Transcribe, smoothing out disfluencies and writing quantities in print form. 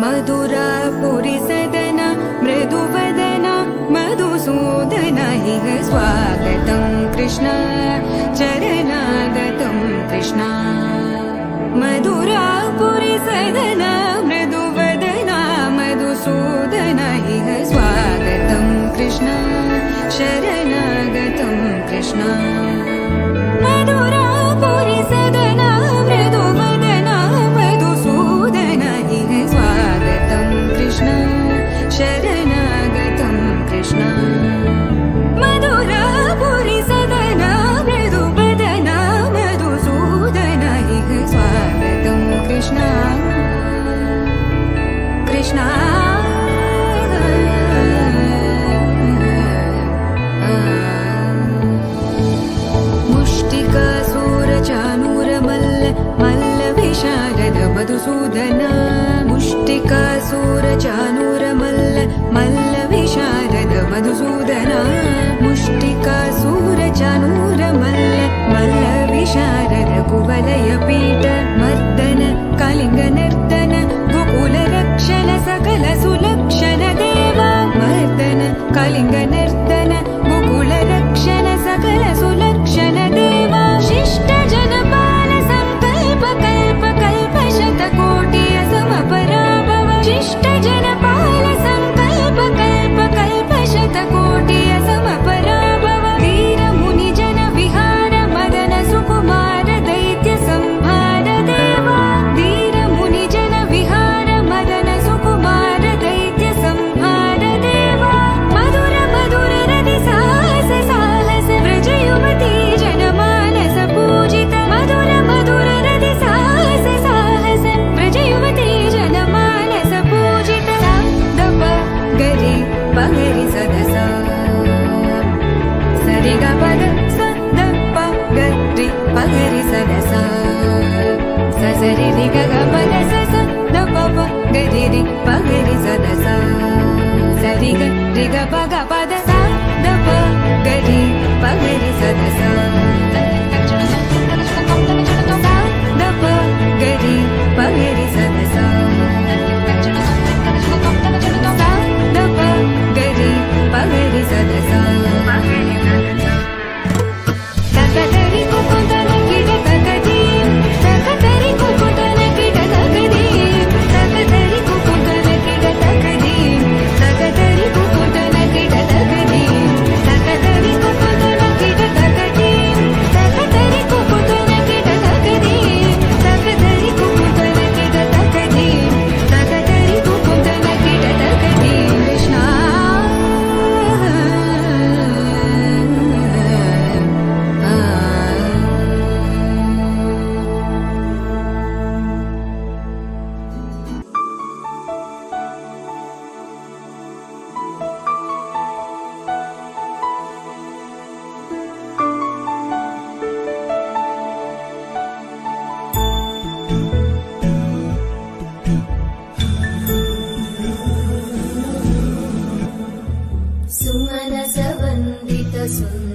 मधुरापुरी सदन मृदुवदन मधुसूदन इह स्वागतं कृष्ण चरणागतं कृष्ण मधुरापुरी सदन मृदुवदन मधुसूदन इह स्वागतं कृष्ण शरणागतं कृष्ण मधुरापुरी सदन मृदुवदन मधुसूदन इह स्वागतं कृष्ण शरणागतं कृष्ण मधुरापुरी सदन मृदुवदन मधुसूदन इह स्वागतं कृष्ण कृष्ण मधुसूदन मुष्टिकासूरचानूर मल्ल विशारद मधुसूदन मुष्टिकासूरचानूर मल्ल विशारद कुवलय पीठ मर्दन कलिंग नर्तन गोकुल रक्षण सकल सुलक्षण देवा मर्दन कलिंग नर्तन गोकुल रक्षण सकल सुलक्षण देवा शिष्ट जनपाल संकल्प कल्प कल्प शतकोटि असमपराभव शिष्ट जनपाल संकल्प कल्प कल्प शतकोटि असमपराभव वीर मुनि जन विहार मदन सुकुमार दैत्य संहार देवा वीर मुनि जन विहार मदन सुकुमार दैत्य संहार देवा मधुर मधुर रति साहस साहस व्रज युवती जनमानस पूजित मधुर मधुर रति साहस साहस व्रज युवती जनमानस पूजित दप गरि पगरि सदस सरि ग पद सदप गरि पगरि सदस ससरि रि ग पद सस दप गरि रि पगरि सदस सरि ग रि ग पग पद स दप गरि पगरि सदस दप गरि पगरि सदस दप गरि पगरि सदस तकदरि कुकुतन किट तकदीम तकदरि कुकुतन किट तकदीम तकदरि कुकुतन किट तकदीम तकदरि कुकुतन किट तकदीम तकदरि कुकुतन किट तकदीम तकदरि कुकुतन किट तकदीम तकदरि कुकुतन किट तकदीम तकदरि कुकुतन किट तकदीम कृष्ण सुमनस वन्दित सुन्दर